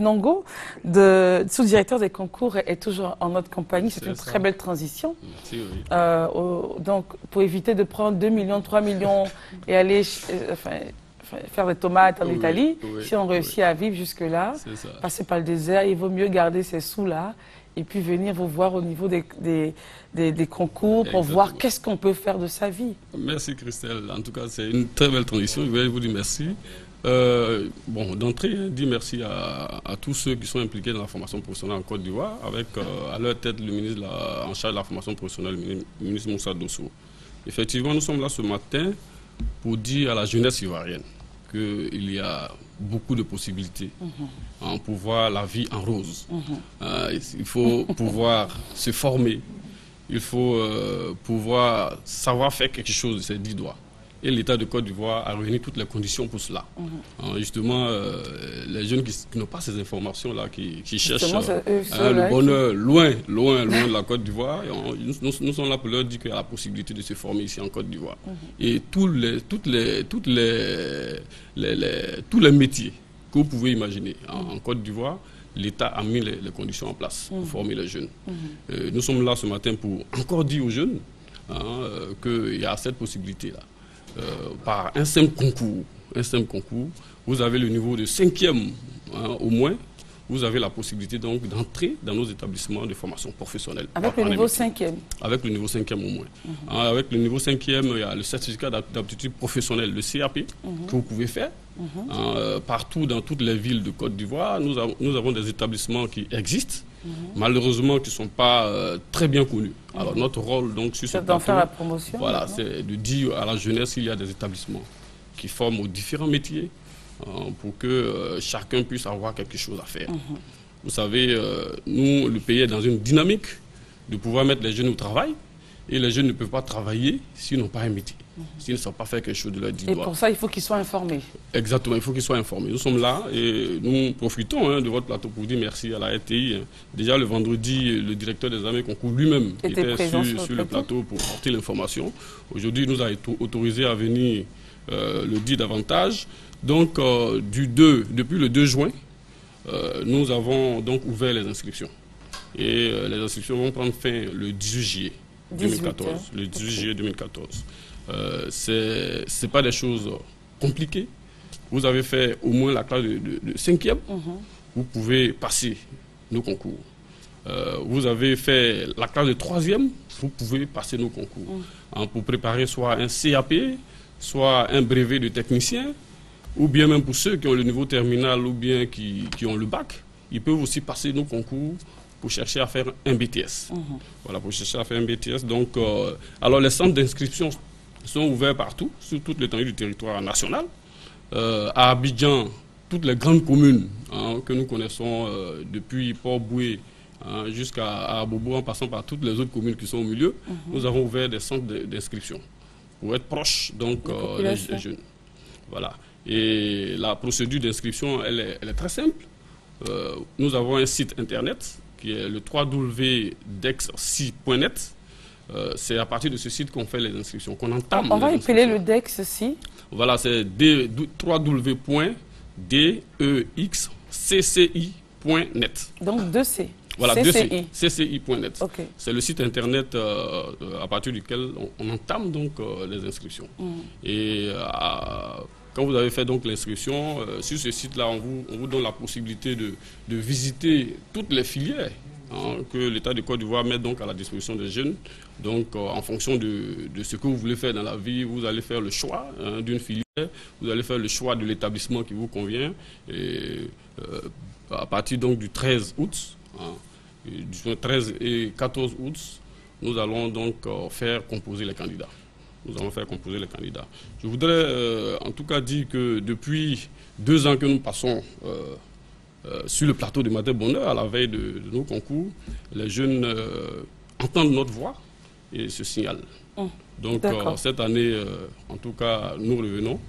Nongo, sous-directeur des concours, est toujours en notre compagnie. C'est une très belle transition. Merci, oui. Donc, pour éviter de prendre 2 millions, 3 millions et aller faire des tomates en Italie, si on réussit à vivre jusque-là, passer par le désert, il vaut mieux garder ces sous-là et puis venir vous voir au niveau des concours pour voir qu'est-ce qu'on peut faire de sa vie. Merci Christelle. En tout cas, c'est une très belle transition. Je voulais vous dire merci. Bon, d'entrée, dis merci à tous ceux qui sont impliqués dans la formation professionnelle en Côte d'Ivoire, avec à leur tête le ministre en charge de la formation professionnelle, le ministre Moussa Dosso. Effectivement, nous sommes là ce matin pour dire à la jeunesse ivoirienne qu'il y a beaucoup de possibilités pour voir la vie en rose. Il faut pouvoir se former, il faut pouvoir savoir faire quelque chose de ses 10 doigts. Et l'État de Côte d'Ivoire a réuni toutes les conditions pour cela. Justement, les jeunes qui n'ont pas ces informations-là, qui cherchent le bonheur loin de la Côte d'Ivoire, nous sommes là pour leur dire qu'il y a la possibilité de se former ici en Côte d'Ivoire. Et tous les métiers que vous pouvez imaginer en Côte d'Ivoire, l'État a mis les conditions en place pour former les jeunes. Nous sommes là ce matin pour encore dire aux jeunes qu'il y a cette possibilité-là. Par un simple concours, vous avez le niveau de 5e au moins, vous avez la possibilité donc d'entrer dans nos établissements de formation professionnelle. Avec le niveau 5e? Avec le niveau 5e au moins. Avec le niveau 5e, il y a le certificat d'aptitude professionnelle, le CAP, que vous pouvez faire. Partout dans toutes les villes de Côte d'Ivoire, nous avons des établissements qui existent, malheureusement qui ne sont pas très bien connus. Alors notre rôle donc sur ce plateau, faire la promotion, voilà, c'est de dire à la jeunesse qu'il y a des établissements qui forment aux différents métiers pour que chacun puisse avoir quelque chose à faire. Vous savez, nous, le pays est dans une dynamique de pouvoir mettre les jeunes au travail, et les jeunes ne peuvent pas travailler s'ils n'ont pas un métier, s'ils ne savent pas faire quelque chose de leur 10 doigts. Et pour ça, il faut qu'ils soient informés. Exactement, il faut qu'ils soient informés. Nous sommes là et nous profitons de votre plateau pour dire merci à la RTI. Déjà le vendredi, le directeur des armées concours lui-même était sur le plateau pour porter l'information. Aujourd'hui, il nous a autorisé à venir le dire davantage. Donc, depuis le 2 juin, nous avons donc ouvert les inscriptions. Et les inscriptions vont prendre fin le 18 juillet 2014. Le 18 juillet 2014. C'est pas des choses compliquées. Vous avez fait au moins la classe de 5e. Vous pouvez passer nos concours. Vous avez fait la classe de 3e. Vous pouvez passer nos concours. Pour préparer soit un CAP, soit un brevet de technicien, ou bien même pour ceux qui ont le niveau terminal ou bien qui ont le bac, ils peuvent aussi passer nos concours pour chercher à faire un BTS. Voilà, pour chercher à faire un BTS. Donc, alors les centres d'inscription sont ouverts partout, sur toute l'étendue du territoire national. À Abidjan, toutes les grandes communes que nous connaissons, depuis Port-Boué jusqu'à Abobo, en passant par toutes les autres communes qui sont au milieu, nous avons ouvert des centres d'inscription pour être proches donc des jeunes. Voilà. Et la procédure d'inscription, elle est très simple. Nous avons un site internet qui est le www.dexci.net. C'est à partir de ce site qu'on fait les inscriptions, qu'on entame. On va appeler le DEXCI. Voilà, c'est www.dexcci.net. Donc 2C. Voilà, CCI. CCI.net. Okay. C'est le site internet à partir duquel on entame donc les inscriptions. Et quand vous avez fait donc l'inscription, sur ce site-là, on vous donne la possibilité de visiter toutes les filières que l'État de Côte d'Ivoire met donc à la disposition des jeunes. Donc, en fonction de ce que vous voulez faire dans la vie, vous allez faire le choix d'une filière, vous allez faire le choix de l'établissement qui vous convient. Et à partir donc du 13 août, du 13 et 14 août, nous allons donc faire composer les candidats. Nous allons faire composer les candidats. Je voudrais en tout cas dire que depuis 2 ans que nous passons sur le plateau de Matin Bonheur, à la veille de nos concours, les jeunes entendent notre voix et se signalent. Donc cette année, en tout cas, nous revenons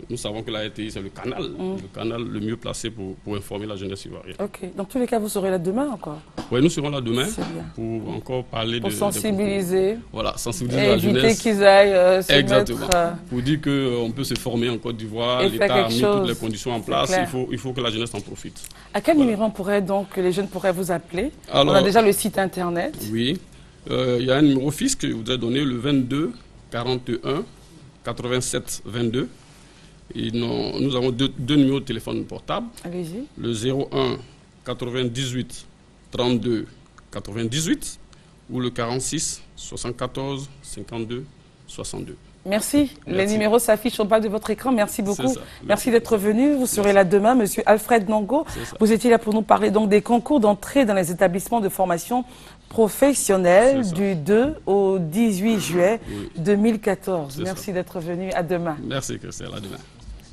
nous savons que la RTI, c'est le canal le mieux placé pour informer la jeunesse ivoirienne. Ok. Dans tous les cas, vous serez là demain encore? Oui, nous serons là demain pour encore parler pour sensibiliser. Voilà, sensibiliser la jeunesse. Éviter qu'ils aillent se Exactement. mettre... Pour dire qu'on peut se former en Côte d'Ivoire, l'État a mis toutes les conditions en place, il faut que la jeunesse en profite. À quel numéro les jeunes pourraient vous appeler? Alors, on a déjà le site internet. Oui, il y a un numéro fixe que je vous ai donné, le 22 41 87 22. Et nous avons deux numéros de téléphone portable. Allez-y. Le 01 98 32 98 ou le 46 74 52 62. Merci. Les numéros s'affichent au bas de votre écran. Merci beaucoup. Merci d'être venu. Vous serez là demain, Monsieur Alfred Ndongo. Vous étiez là pour nous parler donc des concours d'entrée dans les établissements de formation professionnelle du 2 au 18 juillet 2014. Merci d'être venu. À demain. Merci, Christelle. À demain.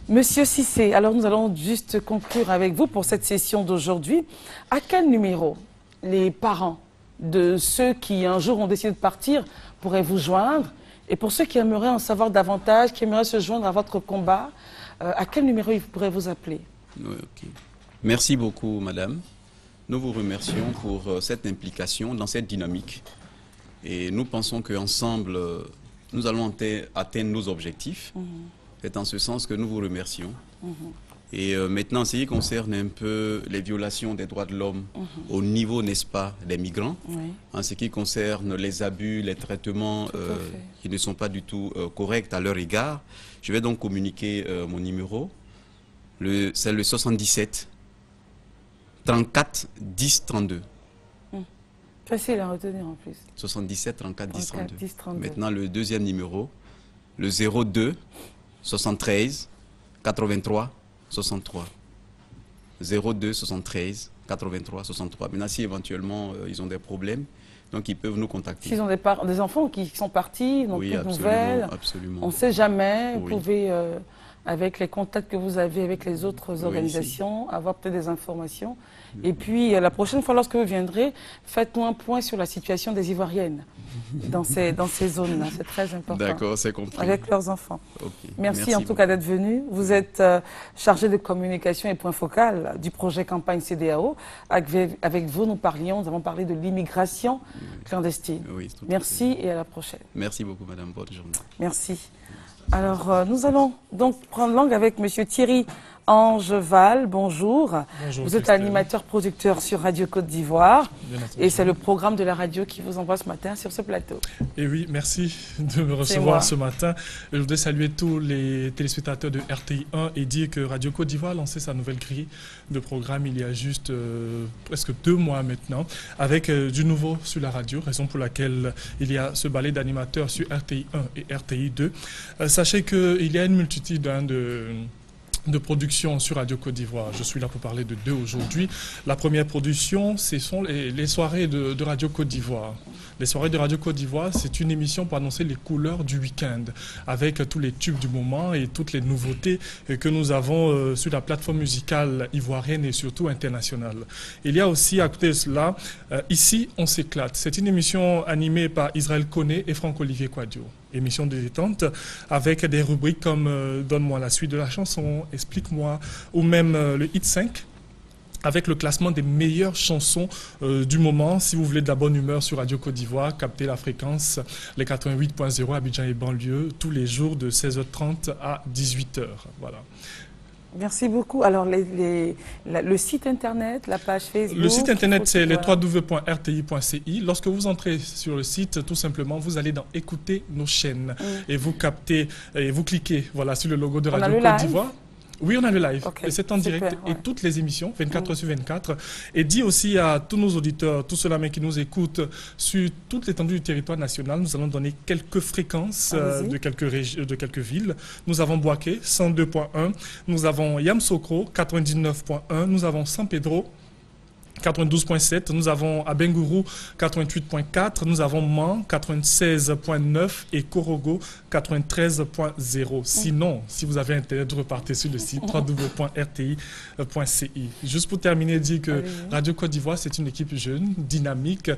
Monsieur Cissé, alors nous allons juste conclure avec vous pour cette session d'aujourd'hui. À quel numéro les parents de ceux qui un jour ont décidé de partir pourraient vous joindre? Et pour ceux qui aimeraient en savoir davantage, qui aimeraient se joindre à votre combat, à quel numéro ils pourraient vous appeler? Merci beaucoup, madame. Nous vous remercions pour cette implication dans cette dynamique. Et nous pensons qu'ensemble, nous allons atteindre nos objectifs. C'est en ce sens que nous vous remercions. Et maintenant, ce qui concerne un peu les violations des droits de l'homme au niveau, n'est-ce pas, des migrants, en ce qui concerne les abus, les traitements qui ne sont pas du tout corrects à leur égard, je vais donc communiquer mon numéro. C'est le 77 34 10 32. Facile à retenir en plus. 77 34 10 32. Maintenant, le deuxième numéro, le 02 73 83 63. 02 73 83 63. Maintenant, si éventuellement ils ont des problèmes, donc ils peuvent nous contacter. S'ils ont des enfants qui sont partis, n'ont plus de nouvelles, on ne sait jamais. Vous pouvez, avec les contacts que vous avez avec les autres organisations, avoir peut-être des informations. Et puis, la prochaine fois, lorsque vous viendrez, faites-nous un point sur la situation des Ivoiriennes dans ces zones-là. C'est très important. D'accord, c'est compris. Avec leurs enfants. Merci en tout cas d'être venu. Vous êtes chargé de communication et point focal du projet campagne CEDEAO. Avec vous, nous avons parlé de l'immigration clandestine. Merci et à la prochaine. Merci beaucoup, madame. Bonne journée. Merci. Alors, nous allons donc prendre langue avec monsieur Thierry Angeval, bonjour. Bonjour. Vous êtes animateur producteur sur Radio Côte d'Ivoire et c'est le programme de la radio qui vous envoie ce matin sur ce plateau. Et oui, merci de me recevoir ce matin. Je voudrais saluer tous les téléspectateurs de RTI 1 et dire que Radio Côte d'Ivoire a lancé sa nouvelle grille de programme il y a juste presque 2 mois maintenant avec du nouveau sur la radio, raison pour laquelle il y a ce balai d'animateurs sur RTI 1 et RTI 2. Sachez qu'il y a une multitude de production sur Radio Côte d'Ivoire. Je suis là pour parler de 2 aujourd'hui. La première production, ce sont les soirées de Radio Côte d'Ivoire. Les soirées de Radio Côte d'Ivoire, c'est une émission pour annoncer les couleurs du week-end, avec tous les tubes du moment et toutes les nouveautés que nous avons sur la plateforme musicale ivoirienne et surtout internationale. Il y a aussi, à côté de cela, Ici, on s'éclate. C'est une émission animée par Israël Koné et Franck-Olivier Quadio. Émission de détente avec des rubriques comme Donne-moi la suite de la chanson, Explique-moi, ou même le Hit 5, avec le classement des meilleures chansons du moment. Si vous voulez de la bonne humeur sur Radio Côte d'Ivoire, captez la fréquence, les 88.0 Abidjan et banlieue, tous les jours de 16h30 à 18h. Voilà. Merci beaucoup. Alors, le site internet, la page Facebook... Le site internet, c'est le www.rti.ci. Lorsque vous entrez sur le site, tout simplement, vous allez dans « Écouter nos chaînes » et vous captez, et vous cliquez sur le logo de Radio Côte d'Ivoire. Oui, on a le live. Et c'est en direct. Et toutes les émissions, 24 heures sur 24. Et dit aussi à tous nos auditeurs, tous ceux-là qui nous écoutent sur toute l'étendue du territoire national, nous allons donner quelques fréquences de quelques villes. Nous avons Boaké, 102.1. Nous avons Yamoussoukro, 99.1. Nous avons San Pedro, 92.7, nous avons à Bengourou 88.4, nous avons Mans 96.9 et Korogo 93.0. Sinon, si vous avez Internet, repartez sur le site www.rti.ci. Juste pour terminer, dire que Radio Côte d'Ivoire, c'est une équipe jeune, dynamique,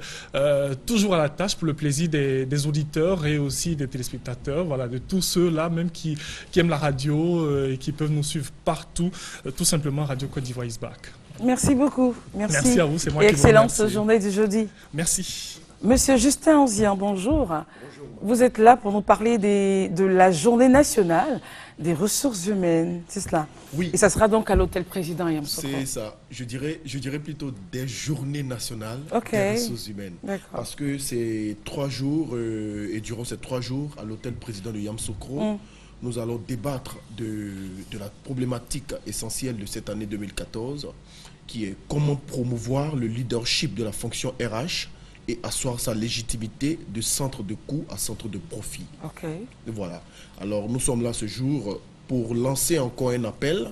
toujours à la tâche pour le plaisir des auditeurs et aussi des téléspectateurs, voilà, de tous ceux-là même qui aiment la radio et qui peuvent nous suivre partout. Tout simplement, Radio Côte d'Ivoire is back. Merci beaucoup. Merci à vous, c'est moi qui vous remercie. Excellente journée du jeudi. Merci. Monsieur Justin Onzian, bonjour. Bonjour. Vous êtes là pour nous parler de la journée nationale des ressources humaines, c'est cela? Oui. Et ça sera donc à l'hôtel président Yamoussoukro. C'est ça. Je dirais plutôt des journées nationales des ressources humaines. Parce que c'est 3 jours, et durant ces 3 jours, à l'hôtel président de Yamoussoukro, nous allons débattre de la problématique essentielle de cette année 2014, qui est comment promouvoir le leadership de la fonction RH et asseoir sa légitimité de centre de coût à centre de profit. Voilà. Alors nous sommes là ce jour pour lancer encore un appel,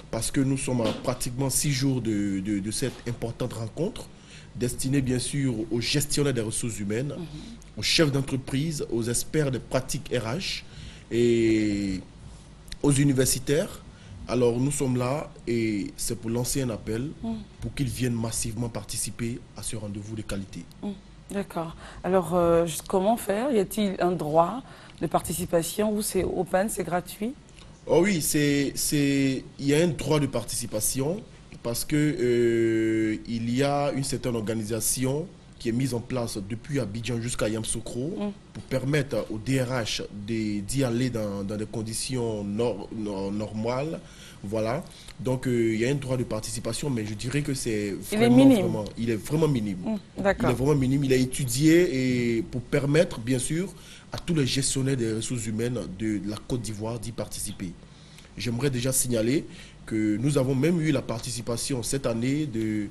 parce que nous sommes à pratiquement 6 jours de cette importante rencontre, destinée bien sûr aux gestionnaires des ressources humaines, aux chefs d'entreprise, aux experts des pratiques RH, et aux universitaires. Alors nous sommes là et c'est pour lancer un appel pour qu'ils viennent massivement participer à ce rendez-vous de qualité. D'accord. Alors comment faire? Y a-t-il un droit de participation ou c'est open, c'est gratuit? Oh oui, il y a un droit de participation parce que il y a une certaine organisation qui est mise en place depuis Abidjan jusqu'à Yamoussoukro pour permettre au DRH d'y aller dans des conditions normales. Voilà. Donc, il y a un droit de participation, mais je dirais que c'est vraiment, il est vraiment minime. D'accord. Il est vraiment minime. Il est étudié et pour permettre, bien sûr, à tous les gestionnaires des ressources humaines de la Côte d'Ivoire d'y participer. J'aimerais déjà signaler que nous avons même eu la participation cette année de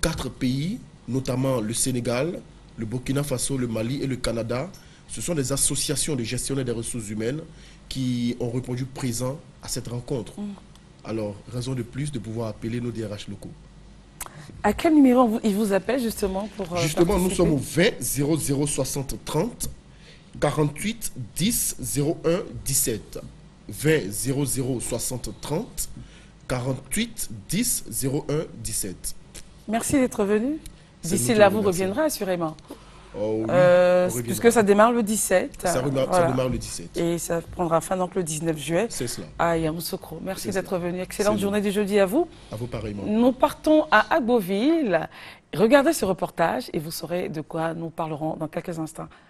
4 pays, notamment le Sénégal, le Burkina Faso, le Mali et le Canada. Ce sont des associations de gestionnaires des ressources humaines qui ont répondu présents à cette rencontre. Alors, raison de plus de pouvoir appeler nos DRH locaux. À quel numéro ils vous appellent justement pour Justement, participer? nous sommes au 20 00 60 30 48 10 01 17. 20 00 60 30 48 10 01 17. Merci d'être venu. D'ici là, vous reviendrez assurément. Oh oui, puisque ça démarre le 17. Ça démarre le 17. Et ça prendra fin donc le 19 juillet. C'est cela. À Yamoussoukro. Merci d'être venu. Excellente journée du jeudi à vous. À vous pareillement. Nous partons à Agboville. Regardez ce reportage et vous saurez de quoi nous parlerons dans quelques instants.